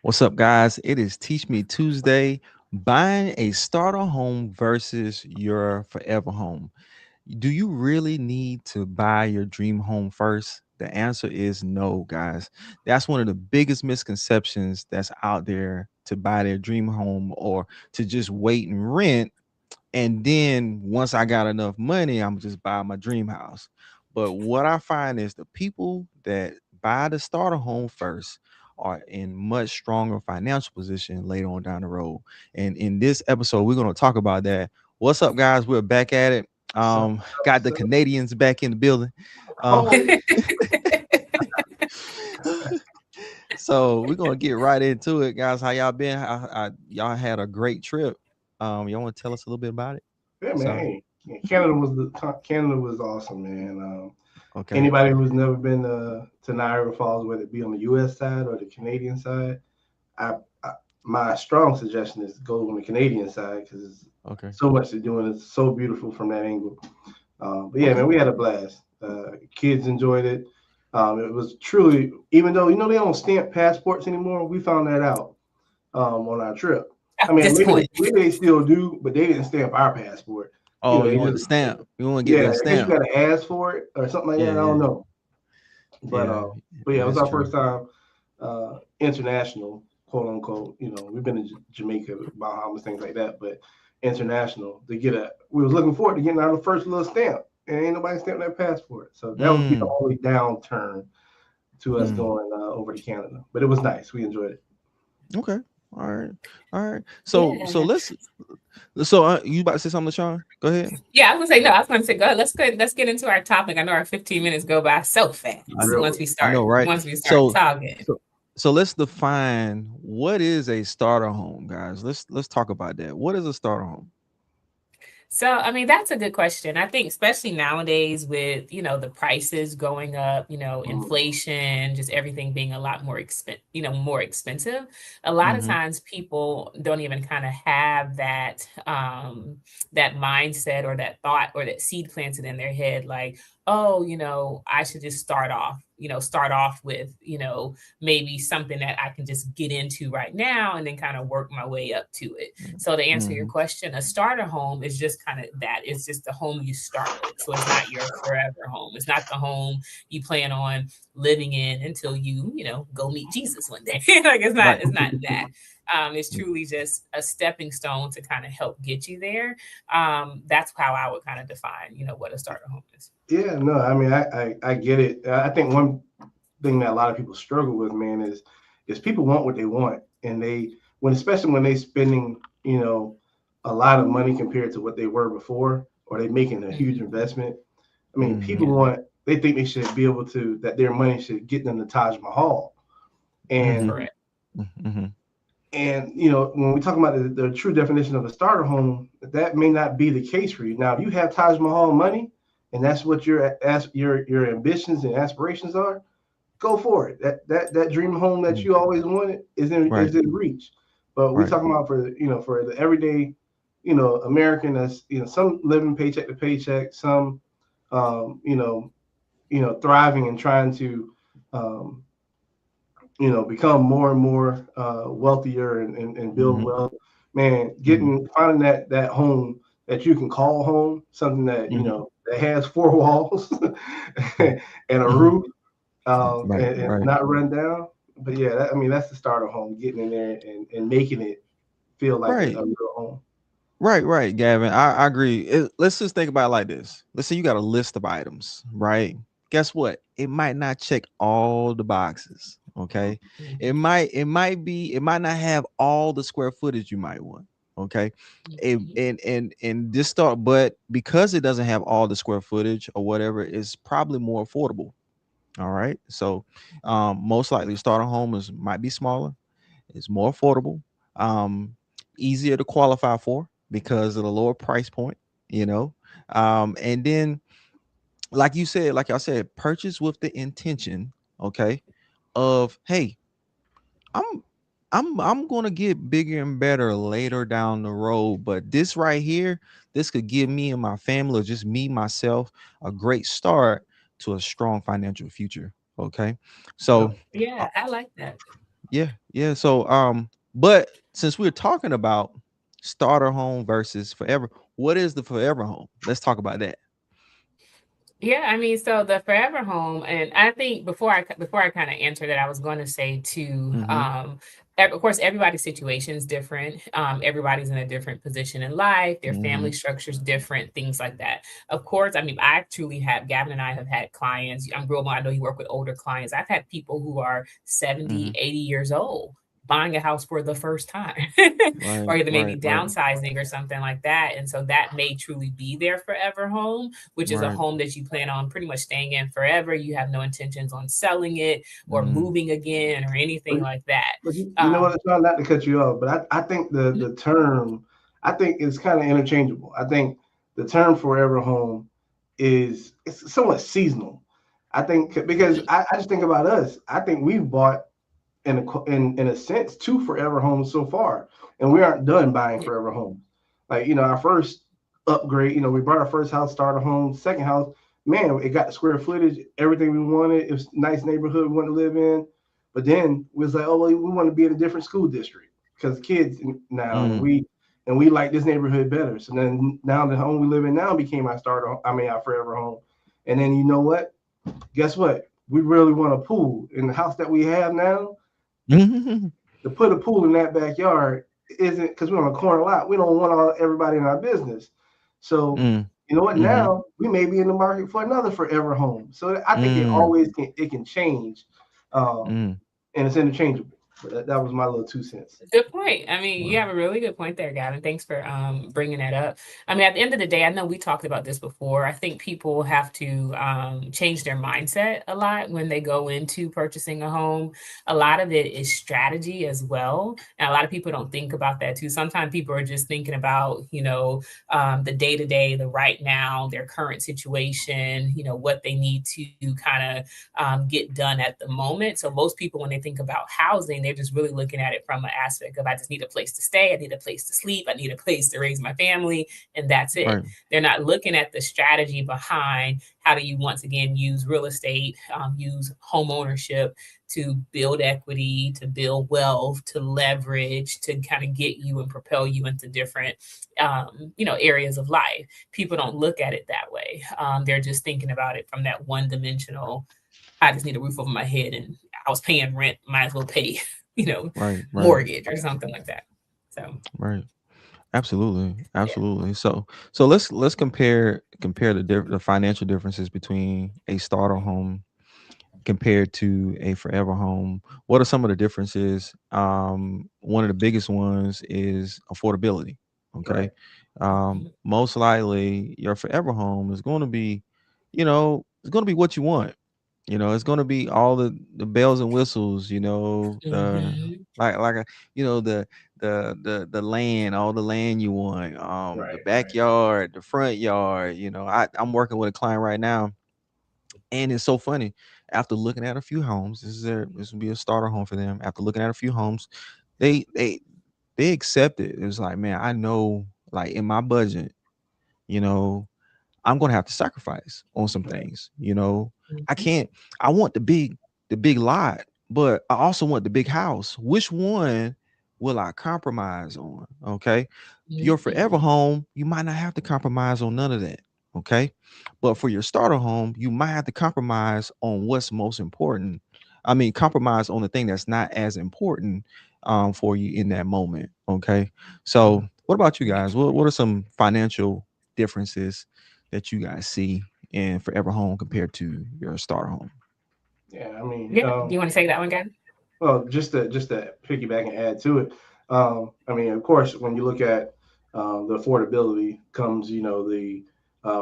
What's up, guys? It is Teach Me Tuesday. Buying a starter home versus your forever home. Do you really need to buy your dream home first? The answer is no, guys. That's one of the biggest misconceptions that's out there, to buy their dream home or to just wait and rent, and then once I got enough money, I'm just buy my dream house. But what I find is the people that buy the starter home first are in much stronger financial position later on down the road. And in this episode, we're going to talk about that. What's up, guys? We're back at it. So, Got the so, Canadians back in the building. Um, oh, so we're gonna get right into it, guys. How y'all been? Y'all had a great trip. Y'all want to tell us a little bit about it? yeah, man. So, Hey, yeah, Canada was awesome, man. okay. Anybody who's never been to Niagara Falls, whether it be on the U.S. side or the Canadian side, I, I my strong suggestion is go on the Canadian side because it's Okay. so much to do and it's so beautiful from that angle. But yeah, Okay. man, we had a blast. Kids enjoyed it. It was truly, even though they don't stamp passports anymore, we found that out on our trip. I At mean, this point. maybe they still do, but they didn't stamp our passport. Oh, They you want just the stamp? You want to get yeah. that I guess you stamp? got to ask for it or something like that. Yeah, I yeah, don't know, but yeah. uh, but yeah, it was That's our true. first time international, quote unquote. We've been to Jamaica, Bahamas, things like that, but international to get a. We was looking forward to getting our first little stamp, and ain't nobody stamped that passport, so that would be the Mm, only downturn to us mm. going over to Canada. But it was nice. We enjoyed it. Okay. All right. All right. So Yeah. let's. So you about to say something, Sean? Go ahead. Yeah, I was gonna say no, I was gonna say go ahead. Let's get into our topic. I know our 15 minutes go by so I fast know. Really. I know, right? once we start So, talking. so, so let's define what is a starter home, guys. Let's talk about that. What is a starter home? So, I mean, that's a good question. I think, especially nowadays with, the prices going up, Mm. inflation, just everything being a lot more expensive. A lot of Mm-hmm. times people don't even kind of have that mindset or that thought or that seed planted in their head, like, oh, I should just start off with, maybe something that I can just get into right now and then kind of work my way up to it. So to answer your Mm-hmm. question, a starter home is just kind of that. It's just the home you start with. So it's not your forever home. It's not the home you plan on living in until you go meet Jesus one day. Like Right. it's not that. It's truly just a stepping stone to kind of help get you there. That's how I would kind of define, what a starter home is. Yeah, no, I mean, I get it. I think one thing that a lot of people struggle with, man, is people want what they want, and especially when they spending, a lot of money compared to what they were before, or they making a huge Mhm. investment. I mean, Mm-hmm. people Yeah. they think they should be able to, that their money should get them to Taj Mahal, Mm-hmm. and Correct. Mm-hmm. when we talk about the true definition of a starter home, that may not be the case for you. Now, if you have Taj Mahal money, and that's what your ambitions and aspirations are, go for it. That dream home that Mm-hmm. you always wanted Right. is in reach. But we Right. talking about for the everyday, American, that's some living paycheck to paycheck, some um, you know thriving and trying to um, become more and more wealthier and build Mm-hmm. wealth. Man, Mm-hmm. finding that home that you can call home, something that Mm-hmm. that has four walls and a Mm-hmm. roof, Right. and Right. not run down. But yeah, I mean that's the starter home, getting in there and making it feel like Right. a real home. Right. Right. Gavin, I agree. Let's just think about it like this. Let's say you got a list of items, right? Guess what? It might not check all the boxes. Okay. It Mhm. might. It might not have all the square footage you might want. Okay. Mhm. And this start, but because it doesn't have all the square footage or whatever, it's probably more affordable. All right. So, most likely, starter home might be smaller. It's more affordable, um, easier to qualify for because of the lower price point. You know, and then like I said, purchase with the intention, okay, of hey, I'm I'm gonna get bigger and better later down the road, but this right here, this could give me and my family, or just me myself, a great start to a strong financial future. Okay, so Yep. uh, Yeah, I like that. Yeah, yeah. So, but since we're talking about starter home versus forever, what is the forever home? Let's talk about that. Yeah, I mean, so the forever home, and I think before I kind of answer that, I was going to say too. Mm-hmm. Of course, everybody's situation is different. Everybody's in a different position in life. Their Mm-hmm. family structure is different. Things like that. Of course, I mean, I truly have Gavin and I have had clients. I'm real. I know you work with older clients. I've had people who are Mm-hmm. 70, 80 years old buying a house for the first time or Right, either maybe right, right, downsizing or something like that, and so that may truly be their forever home, which is a right. home that you plan on pretty much staying in forever. You have no intentions on selling it or Mm. moving again or anything like that. But you know what? Um, It's not to cut you off, but I think mhm, the term, I think it's kind of interchangeable. I think the term forever home is it's somewhat seasonal. I think because I just think about us. I think we've bought in a sense two forever homes so far, and we aren't done buying yeah, forever homes. Like our first upgrade, we bought our first house, starter home, second house. Man, it got the square footage, everything we wanted. It was a nice neighborhood we wanted to live in. But then we was like, oh, well, we want to be in a different school district because kids now, and Mm. we like this neighborhood better. So then now the home we live in now became our starter. I mean, our forever home. And then you know what? Guess what? We really want a pool in the house that we have now. To put a pool in that backyard isn't because we're on a corner lot. We don't want everybody in our business. So Mm. you know what? Mm-hmm. Now we may be in the market for another forever home. So I think Mm. it can change, um, Mm. and it's interchangeable. But that was my little 2 cents. good point. I mean, you Wow. have a really good point there, Gavin. Thanks for bringing that up. I mean, at the end of the day, I know we talked about this before. I think people have to change their mindset a lot when they go into purchasing a home. A lot of it is strategy as well, and a lot of people don't think about that too. Sometimes people are just thinking about, the day to day, the right now, their current situation, what they need to kind of get done at the moment. So most people, when they think about housing, they're just really looking at it from an aspect of I just need a place to stay, I need a place to sleep, I need a place to raise my family, and that's it. Right. They're not looking at the strategy behind how do you once again use real estate, use home ownership to build equity, to build wealth, to leverage, to kind of get you and propel you into different, areas of life. People don't look at it that way. They're just thinking about it from that one dimensional I just need a roof over my head and I was paying rent, might as well pay, you know, Right. Right. mortgage or something like that. So Right. Absolutely. yeah. Absolutely. So let's compare the financial differences between a starter home compared to a forever home. What are some of the differences? One of the biggest ones is affordability. Okay. Right. Mhm. Most likely your forever home is going to be, it's going to be what you want. It's going to be all the bells and whistles, the Mhm. like the land, all the land you want, the Right. Right. backyard, the front yard. I'm working with a client right now, and it's so funny. After looking at a few homes, this will be a starter home for them. After looking at a few homes, they they they accept it. It's like, man, I know, like in my budget, you know, I'm gonna have to sacrifice on some Right. things. I Mhm. can't. I want the big lot, but I also want the big house. Which one will I compromise on? Okay, your forever Mhm. home, you might not have to compromise on none of that. Okay, but for your starter home, you might have to compromise on what's most important. I mean, compromise on the thing that's not as important for you in that moment. Okay, so Mhm. what about you Yeah. guys? What are some financial differences that you guys see in forever home compared to your starter home? Yeah. I mean, Yeah. Do you want to say that one, Gavin? well, just to piggyback and add to it, I mean, of course, when you look at the affordability comes, the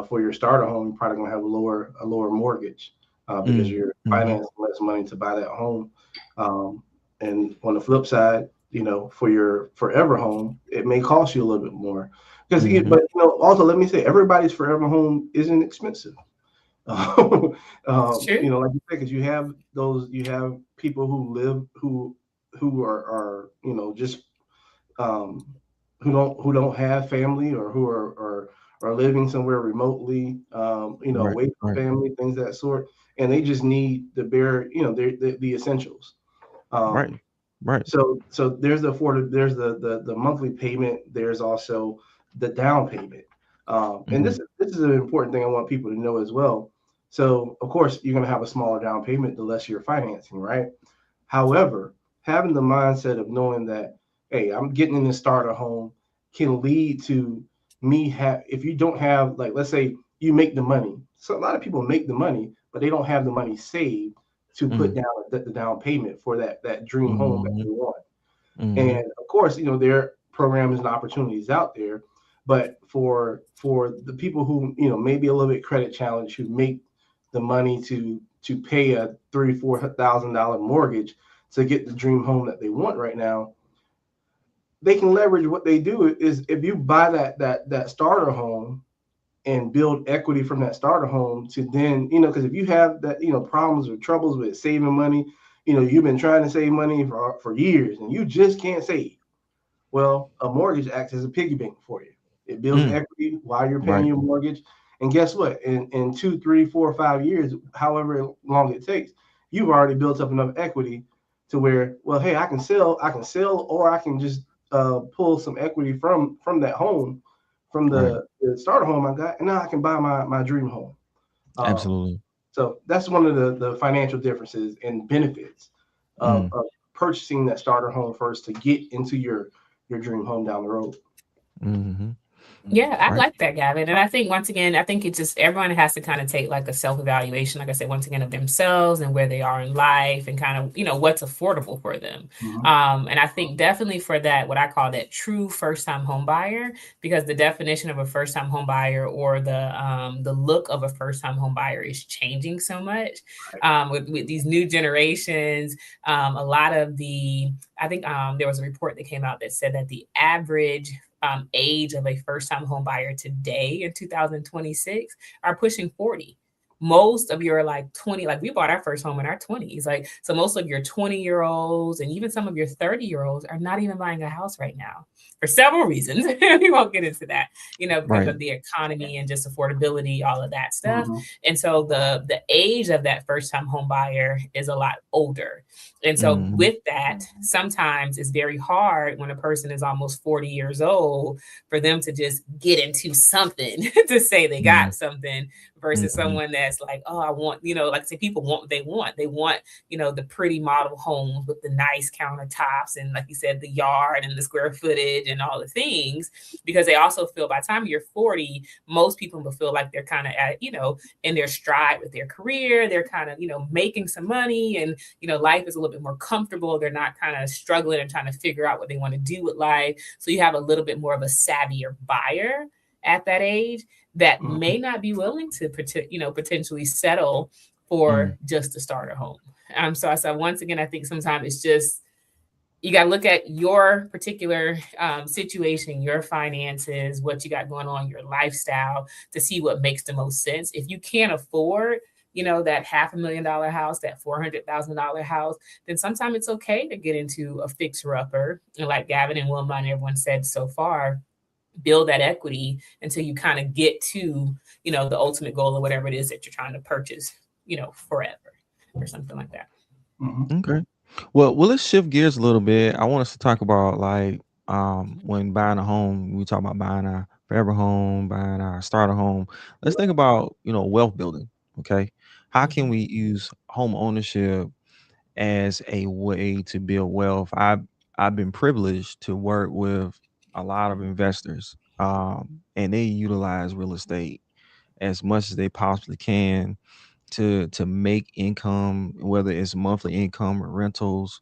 for your starter home, you're probably gonna have a lower mortgage because Mm, you're mm-hmm, financing less money to buy that home. Um, and on the flip side, for your forever home, it may cost you a little bit more because, mm-hmm. but also let me say, everybody's forever home isn't expensive. It's true. Like you said, because you have people who live who are just um, who don't have family or who are living somewhere remotely, Right, away from right, family, things of that sort, and they just need the bare, the essentials. right. Um, Right. So there's there's the monthly payment. There's also the down payment. And Hmm. this is an important thing I want people to know as well. So of course you're going to have a smaller down payment the less you're financing, right? However, having the mindset of knowing that, hey, I'm getting in this starter home can lead to me have if you don't have, like, let's say you make the money. So a lot of people make the money, but they don't have the money saved to put Mm. down the down payment for that dream home that Hmm. they want. Hmm. And of course, there are programs and opportunities out there, but for the people who maybe a little bit credit challenged, who make the money to pay a $3,000 to $4,000 mortgage to get the dream home that they want right now, they can leverage what they do is if you buy that starter home and build equity from that starter home to then because if you have that problems or troubles with saving money, you've been trying to save money for years and you just can't save. Well, a mortgage acts as a piggy bank for you. It builds Mm. equity while you're paying Right. your mortgage. And guess what? In 2, 3, 4, 5 years, however long it takes, you've already built up enough equity to where, well, hey, I can sell, or I can just pull some equity from that home, from Right. the starter home I got, and now I can buy my dream home. Um, Absolutely. so that's one of the financial differences and benefits Mm. of purchasing that starter home first to get into your dream home down the road. Hmm. Yeah, I Right. like that, Gavin. And I think once again, I think it's just everyone has to kind of take like a self-evaluation, like I said, once again, of themselves and where they are in life and kind of, what's affordable for them. Mm-hmm. And I think definitely for that, what I call that true first-time home buyer, because the definition of a first-time home buyer or the look of a first-time home buyer is changing so much. With these new generations, a lot of I think there was a report that came out that said that the average age of a first time home buyer today in 2026 are pushing 40. Most of your like 20, like we bought our first home in our 20s. Like, so most of your 20-year-olds and even some of your 30-year-olds are not even buying a house right now for several reasons. We won't get into that, because Right. of the economy and just affordability, all of that stuff. Mm-hmm. And so the age of that first time home buyer is a lot older. And so Hmm. with that, sometimes it's very hard when a person is almost 40 years old for them to just get into something to say they got something versus Hmm. someone that's like, oh, I want, like I say, people want what they want. They want, the pretty model homes with the nice countertops and, like you said, the yard and the square footage and all the things, because they also feel by the time you're 40, most people will feel like they're kind of at, in their stride with their career. They're kind of, making some money and, life is a little bit more comfortable. They're not kind of struggling and trying to figure out what they want to do with life. So you have a little bit more of a savvier buyer at that age that Mm-hmm. may not be willing to, potentially settle for Mm. just to start a home. So once again, I think sometimes it's just you got to look at your particular situation, your finances, what you got going on, your lifestyle to see what makes the most sense. If you can't afford, that $500,000 house, that $400,000 house, then sometimes it's okay to get into a fixer upper. And like Gavin and Wilma and everyone said so far, build that equity until you kind of get to, the ultimate goal or whatever it is that you're trying to purchase, forever or something like that. Mm-hmm. Okay. Well, let's shift gears a little bit. I want us to talk about like when buying a home, we talk about buying our forever home, buying our starter home. Let's think about, wealth building. Okay. How can Mhm. we use home ownership as a way to build wealth? I've been privileged to work with a lot of investors, and they utilize real estate as much as they possibly can to make income, whether it's monthly income or rentals,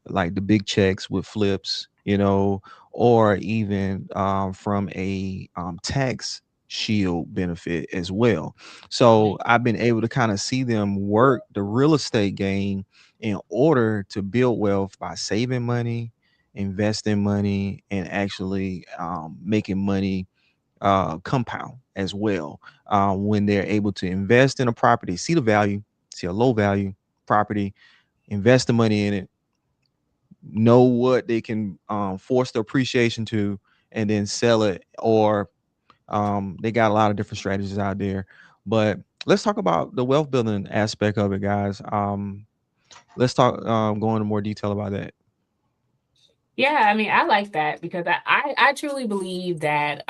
like the big checks with flips, or even from a tax shield benefit as well. So Right. I've been able to kind of see them work the real estate game in order to build wealth by saving money, investing money, and actually making money compound as well. When they're able to invest in a property, see the value, see a low value property, invest the money in it, know what they can force the appreciation to, and then sell it. Or they got a lot of different strategies out there. But let's talk about the wealth building aspect of it, guys. Let's talk. Go into more detail about that. Yeah, I mean, I like that because I truly believe that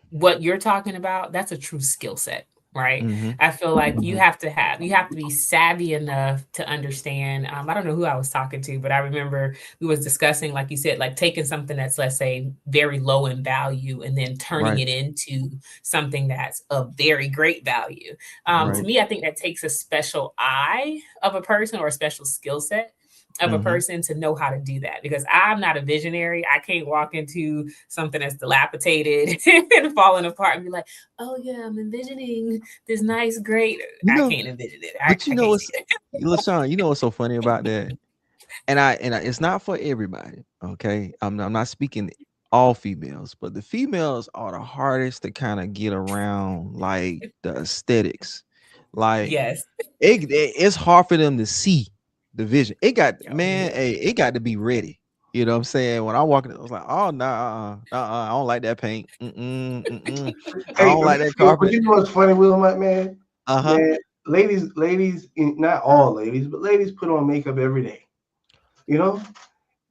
what you're talking about, that's a true skill set, right? Mm-hmm. I feel like Mm-hmm. you have to be savvy enough to understand. I don't know who I was talking to, but I remember we was discussing, like you said, like taking something that's, let's say, very low in value and then turning Right. it into something that's of very great value. To Right. me, I think that takes a special eye of a person or a special skill set of a Mm-hmm. person to know how to do that because I'm not a visionary. I can't walk into something that's dilapidated and falling apart and be like, oh yeah, I'm envisioning this nice, great. You I know, can't envision it. but I can't see what's, it. LaShawn, you know what's so funny about that? And it's not for everybody. Okay, I'm not speaking all females, but the females are the hardest to kind of get around, like the aesthetics. Like Yes. it's hard for them to see the vision. It got, Oh man, yeah. hey, it got to be ready. You know what I'm saying? When I walk in, I was like, oh no, I don't like that paint. I Hey, don't like that but carpet. you know what's funny, Will, my man? Uh huh. Man, ladies, not all ladies, but ladies put on makeup every day. You know,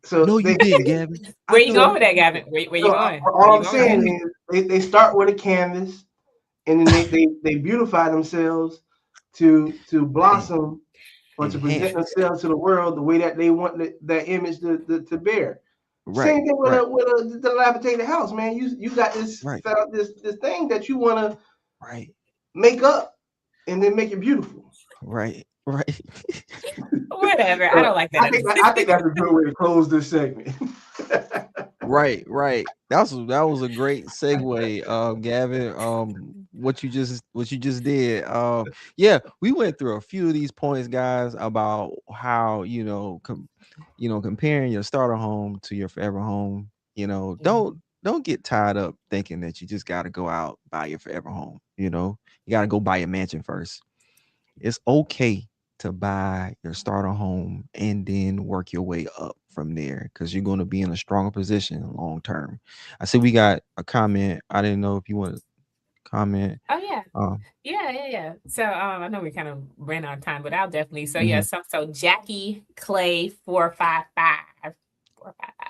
so No, you didn't, Gabby. I Where you think going so, with that, Gavin? Where you so going? Where all you I'm going with you that? saying was is they start with a canvas and then they beautify themselves to right. blossom or to present Enhance. themselves to the world the way that they want that image to bear. Right. Same thing with Right. a dilapidated house, man. You got Right. this thing that you want to Right. make up and then make it beautiful. Right. Right. Whatever. I So don't like that. I think that's a good way to close this segment. Right, right. That was a great segue, Gavin. What you just did. Yeah, we went through a few of these points, guys, about how comparing your starter home to your forever home. Don't get tied up thinking that you just got to go out buy your forever home. You got to go buy a mansion first. It's okay to buy your starter home and then work your way up from there because you're going to be in a stronger position long term. I see we got a comment. I didn't know if you want to comment. Oh yeah. Um, Yeah. So I know we kind of ran out of time, but I'll definitely. So yeah, mhm. so Jackie Clay 455 455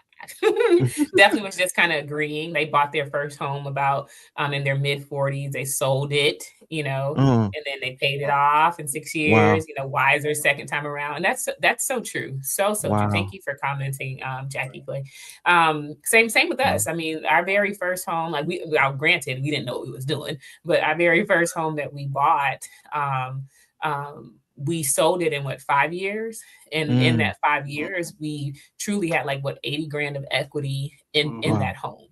definitely was just kind of agreeing. They bought their first home about in their mid 40s. They sold it, and then they paid it off in 6 years. Wow. Why is there a second time around? And that's so true, so true. Thank Wow. you for commenting, Jackie Clay. Same with Wow. us. I mean, our very first home, like granted, we didn't know what we was doing, but our very first home that we bought, um, we sold it in what 5 years, and in Mm, that 5 years, we truly had like what 80 grand of equity in Mhm. wow. that home.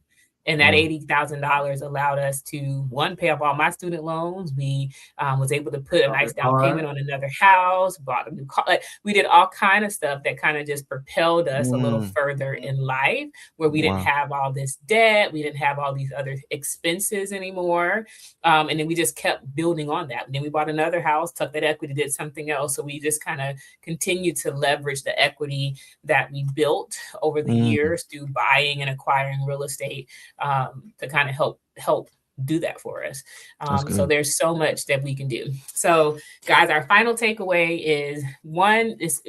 And that Wow. $80,000 allowed us to one pay off all my student loans. We was able to put a Got nice it down payment hard. on another house, bought a new car. Like, we did all kind of stuff that kind of just propelled us a little Mm, further in life, where we didn't wow. have all this debt, we didn't have all these other expenses anymore, and then we just kept building on that. And then we bought another house, took that equity, did something else. So we just kind of continued to leverage the equity that we built over the Mm, years through buying and acquiring real estate, to kind of help do that for us. that's So good. there's so much that we can do. So, guys, our final takeaway is one is,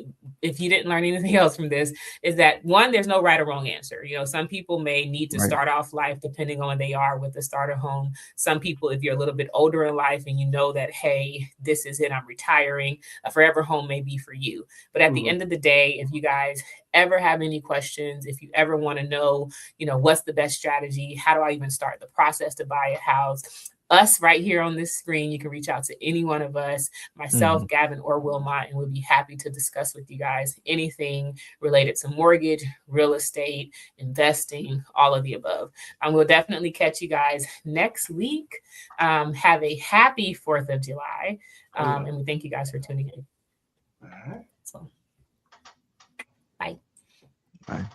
if you didn't learn anything else from this, is that one, there's no right or wrong answer. Some people may need to Right. start off life depending on where they are with the starter home. Some people, if you're a little bit older in life and you know that, hey, this is it, I'm retiring, a forever home may be for you. But at the Mhm. end of the day, if you guys ever have any questions, if you ever want to know, what's the best strategy, how do I even start the process to buy a house, us right here on this screen, you can reach out to any one of us, myself, Hmm. Gavin, or Wilmot, and we'll be happy to discuss with you guys anything related to mortgage, real estate, investing, all of the above. We'll definitely catch you guys next week. Have a happy 4th of July. Oh yeah. And we thank you guys for tuning in. All right. So, bye. Bye.